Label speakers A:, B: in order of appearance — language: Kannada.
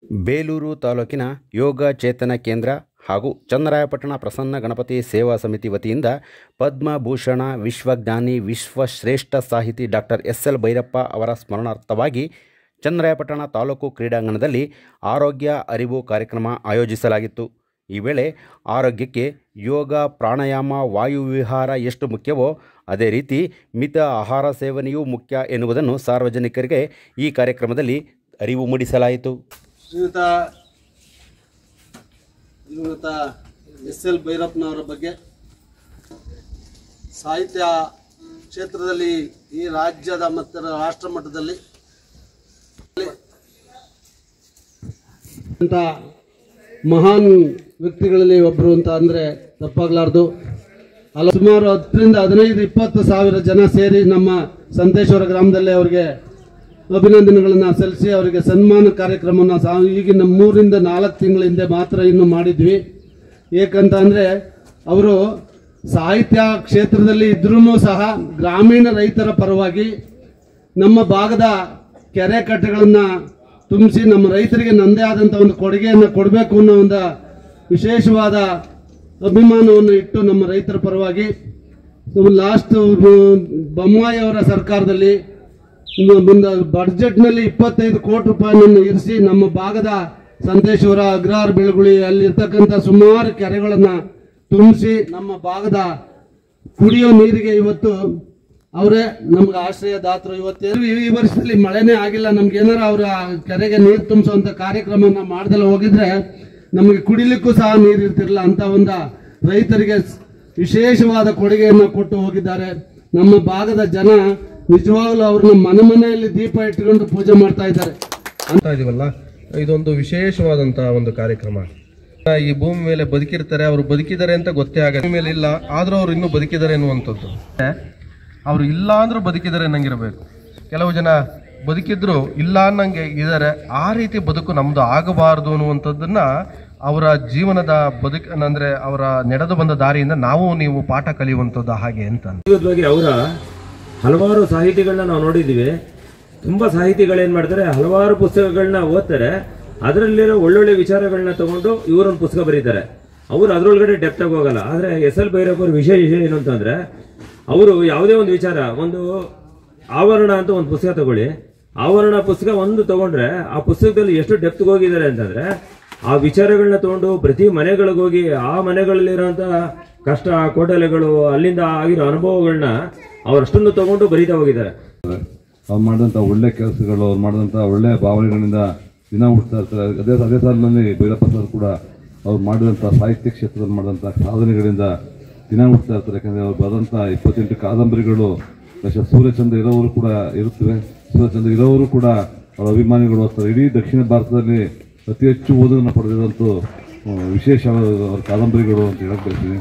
A: ಬೇಲೂರು ತಾಲೂಕಿನ ಯೋಗ ಚೇತನ ಕೇಂದ್ರ ಹಾಗೂ ಚನ್ನರಾಯಪಟ್ಟಣ ಪ್ರಸನ್ನ ಗಣಪತಿ ಸೇವಾ ಸಮಿತಿ ವತಿಯಿಂದ ಪದ್ಮಭೂಷಣ ವಿಶ್ವಜ್ಞಾನಿ ವಿಶ್ವಶ್ರೇಷ್ಠ ಸಾಹಿತಿ ಡಾಕ್ಟರ್ ಎಸ್.ಎಲ್. ಭೈರಪ್ಪ ಅವರ ಸ್ಮರಣಾರ್ಥವಾಗಿ ಚನ್ನರಾಯಪಟ್ಟಣ ತಾಲೂಕು ಕ್ರೀಡಾಂಗಣದಲ್ಲಿ ಆರೋಗ್ಯ ಅರಿವು ಕಾರ್ಯಕ್ರಮ ಆಯೋಜಿಸಲಾಗಿತ್ತು. ಈ ವೇಳೆ ಆರೋಗ್ಯಕ್ಕೆ ಯೋಗ, ಪ್ರಾಣಾಯಾಮ, ವಾಯುವಿಹಾರ ಎಷ್ಟು ಮುಖ್ಯವೋ ಅದೇ ರೀತಿ ಮಿತ ಆಹಾರ ಸೇವನೆಯೂ ಮುಖ್ಯ ಎನ್ನುವುದನ್ನು ಸಾರ್ವಜನಿಕರಿಗೆ ಈ ಕಾರ್ಯಕ್ರಮದಲ್ಲಿ ಅರಿವು ಮೂಡಿಸಲಾಯಿತು.
B: ಶ್ರೀಯುತ ಎಸ್.ಎಲ್. ಭೈರಪ್ಪನವರ ಬಗ್ಗೆ ಸಾಹಿತ್ಯ ಕ್ಷೇತ್ರದಲ್ಲಿ ಈ ರಾಜ್ಯದ ಮತ್ತು ರಾಷ್ಟ್ರ ಮಟ್ಟದಲ್ಲಿ ಅಂತ ಮಹಾನ್ ವ್ಯಕ್ತಿಗಳಲ್ಲಿ ಒಬ್ಬರು ಅಂತ ಅಂದರೆ ತಪ್ಪಾಗಲಾರ್ದು. ಸುಮಾರು 10ರಿಂದ 15-20 ಸಾವಿರ ಜನ ಸೇರಿ ನಮ್ಮ ಸಂತೇಶ್ವರ ಗ್ರಾಮದಲ್ಲೇ ಅವರಿಗೆ ಅಭಿನಂದನೆಗಳನ್ನು ಸಲ್ಲಿಸಿ ಅವರಿಗೆ ಸನ್ಮಾನ ಕಾರ್ಯಕ್ರಮವನ್ನು ಈಗಿನ 3ರಿಂದ 4 ತಿಂಗಳ ಹಿಂದೆ ಮಾತ್ರ ಇನ್ನು ಮಾಡಿದ್ವಿ. ಏಕಂತ ಅಂದರೆ ಅವರು ಸಾಹಿತ್ಯ ಕ್ಷೇತ್ರದಲ್ಲಿ ಇದ್ರೂ ಸಹ ಗ್ರಾಮೀಣ ರೈತರ ಪರವಾಗಿ ನಮ್ಮ ಭಾಗದ ಕೆರೆ ಕಟ್ಟೆಗಳನ್ನು ತುಂಬಿಸಿ ನಮ್ಮ ರೈತರಿಗೆ ನನ್ನದೇ ಆದಂಥ ಒಂದು ಕೊಡುಗೆಯನ್ನು ಕೊಡಬೇಕು ಅನ್ನೋ ಒಂದು ವಿಶೇಷವಾದ ಅಭಿಮಾನವನ್ನು ಇಟ್ಟು ನಮ್ಮ ರೈತರ ಪರವಾಗಿ ಲಾಸ್ಟ್ ಬೊಮ್ಮಾಯಿ ಅವರ ಸರ್ಕಾರದಲ್ಲಿ ಬಡ್ಜೆಟ್ನಲ್ಲಿ 25 ಕೋಟಿ ರೂಪಾಯಿಯನ್ನು ಇರಿಸಿ ನಮ್ಮ ಭಾಗದ ಸಂತೇಶ್ವರ, ಅಗ್ರಹಾರ, ಬೆಳಗುಳಿ ಅಲ್ಲಿರ್ತಕ್ಕಂಥ ಸುಮಾರು ಕೆರೆಗಳನ್ನು ತುಂಬಿಸಿ ನಮ್ಮ ಭಾಗದ ಕುಡಿಯೋ ನೀರಿಗೆ ಇವತ್ತು ಅವರೇ ನಮ್ಗೆ ಆಶ್ರಯದಾತರು. ಇವತ್ತು ಈ ವರ್ಷದಲ್ಲಿ ಮಳೆನೇ ಆಗಿಲ್ಲ, ನಮ್ಗೇನಾರ ಅವರ ಕೆರೆಗೆ ನೀರು ತುಂಬಿಸುವಂಥ ಕಾರ್ಯಕ್ರಮನ ಮಾಡ್ದಲ್ಲ ಹೋಗಿದ್ರೆ ನಮಗೆ ಕುಡಿಲಿಕ್ಕೂ ಸಹ ನೀರು ಇರ್ತಿರಲಿಲ್ಲ. ಅಂತ ಒಂದು ರೈತರಿಗೆ ವಿಶೇಷವಾದ ಕೊಡುಗೆಯನ್ನು ಕೊಟ್ಟು ಹೋಗಿದ್ದಾರೆ. ನಮ್ಮ ಭಾಗದ ಜನ ನಿಜವಾಗ್ಲೂ ಅವ್ರನ್ನ ಮನೆಯಲ್ಲಿ ದೀಪ ಇಟ್ಕೊಂಡು ಪೂಜೆ ಮಾಡ್ತಾ ಇದ್ದಾರೆ
C: ಅಂತ ಇದೀವಲ್ಲ. ಇದೊಂದು ವಿಶೇಷವಾದಂತಹ ಒಂದು ಕಾರ್ಯಕ್ರಮ. ಈ ಭೂಮಿ ಮೇಲೆ ಬದುಕಿರ್ತಾರೆ, ಅವರು ಬದುಕಿದ್ದಾರೆ ಅಂತ ಗೊತ್ತೇ ಆಗಲ್ಲ. ಮೇಲೆ ಇಲ್ಲ ಆದ್ರೂ ಅವ್ರು ಇನ್ನೂ ಬದುಕಿದ್ದಾರೆ ಅನ್ನುವಂಥದ್ದು. ಅವ್ರು ಇಲ್ಲ ಅಂದ್ರೂ ಬದುಕಿದ್ದಾರೆ ಅನ್ನಂಗಿರಬೇಕು. ಕೆಲವು ಜನ ಬದುಕಿದ್ರು ಇಲ್ಲ ಅನ್ನಂಗೆ ಇದ್ದಾರೆ. ಆ ರೀತಿ ಬದುಕು ನಮ್ದು ಆಗಬಾರದು ಅನ್ನುವಂಥದ್ದನ್ನ ಅವರ ಜೀವನದ ಅಂದ್ರೆ ಅವರ ನಡೆದು ಬಂದ ದಾರಿಯಿಂದ ನೀವು ಪಾಠ ಕಲಿಯುವಂಥದ್ದು ಹಾಗೆ ಅಂತ.
D: ಅವರ ಹಲವಾರು ಸಾಹಿತಿಗಳನ್ನ ನಾವು ನೋಡಿದ್ದೀವಿ. ತುಂಬ ಸಾಹಿತಿಗಳೇನು ಮಾಡ್ತಾರೆ, ಹಲವಾರು ಪುಸ್ತಕಗಳನ್ನ ಓದ್ತಾರೆ, ಅದರಲ್ಲಿರೋ ಒಳ್ಳೊಳ್ಳೆ ವಿಚಾರಗಳನ್ನ ತಗೊಂಡು ಇವರೊಂದು ಪುಸ್ತಕ ಬರೀತಾರೆ. ಅವರು ಅದರೊಳಗಡೆ ಡೆಪ್ತಾಗಿ ಹೋಗಲ್ಲ. ಆದರೆ ಎಸ್.ಎಲ್. ಭೈರಪ್ಪ ಅವ್ರ ವಿಷಯ ಏನು ಅಂತಂದರೆ, ಅವರು ಯಾವುದೇ ಒಂದು ವಿಚಾರ, ಒಂದು ಆವರಣ ಅಂತ ಒಂದು ಪುಸ್ತಕ ತಗೊಳ್ಳಿ, ಆವರಣ ಪುಸ್ತಕ ಒಂದು ತಗೊಂಡ್ರೆ ಆ ಪುಸ್ತಕದಲ್ಲಿ ಎಷ್ಟು ಡೆಪ್ತ್ಗೆ ಹೋಗಿದ್ದಾರೆ ಅಂತಂದರೆ, ಆ ವಿಚಾರಗಳನ್ನ ತಗೊಂಡು ಪ್ರತಿ ಮನೆಗಳಿಗೆ ಹೋಗಿ ಆ ಮನೆಗಳಲ್ಲಿರೋಂಥ ಕಷ್ಟ, ಕೋಟಲೆಗಳು, ಅಲ್ಲಿಂದ ಆಗಿರೋ ಅನುಭವಗಳನ್ನ ಅವರಷ್ಟನ್ನು ತಗೊಂಡು ಬರೀತಾ ಹೋಗಿದ್ದಾರೆ.
E: ಅವ್ರು ಮಾಡಿದಂಥ ಒಳ್ಳೆ ಕೆಲಸಗಳು, ಅವ್ರು ಮಾಡಿದಂಥ ಒಳ್ಳೆ ಭಾವನೆಗಳಿಂದ ದಿನ ಹುಡ್ತಾ ಇರ್ತಾರೆ. ಅದೇ ಸಾಲಿನಲ್ಲಿ ಭೈರಪ್ಪ ಸರ್ ಕೂಡ ಅವ್ರು ಮಾಡಿದಂಥ ಸಾಹಿತ್ಯ ಕ್ಷೇತ್ರದಲ್ಲಿ ಮಾಡಿದಂಥ ಸಾಧನೆಗಳಿಂದ ದಿನ ಹುಡ್ತಾ ಇರ್ತಾರೆ. ಯಾಕಂದರೆ ಅವ್ರು ಬರೆದಂಥ 28 ಕಾದಂಬರಿಗಳು ಸೂರ್ಯಚಂದ್ರ ಇರೋವರು ಕೂಡ ಇರುತ್ತವೆ. ಸೂರ್ಯಚಂದ್ರ ಇರೋವರು ಕೂಡ ಅವರ ಅಭಿಮಾನಿಗಳು ಓದ್ತಾರೆ. ಇಡೀ ದಕ್ಷಿಣ ಭಾರತದಲ್ಲಿ ಅತಿ ಹೆಚ್ಚು ಓದನ್ನು ಪಡೆದಿರುವಂಥ ವಿಶೇಷವಾದ ಅವ್ರ ಕಾದಂಬರಿಗಳು ಅಂತ ಹೇಳಕ್ ಬಯಸ್ತೀನಿ.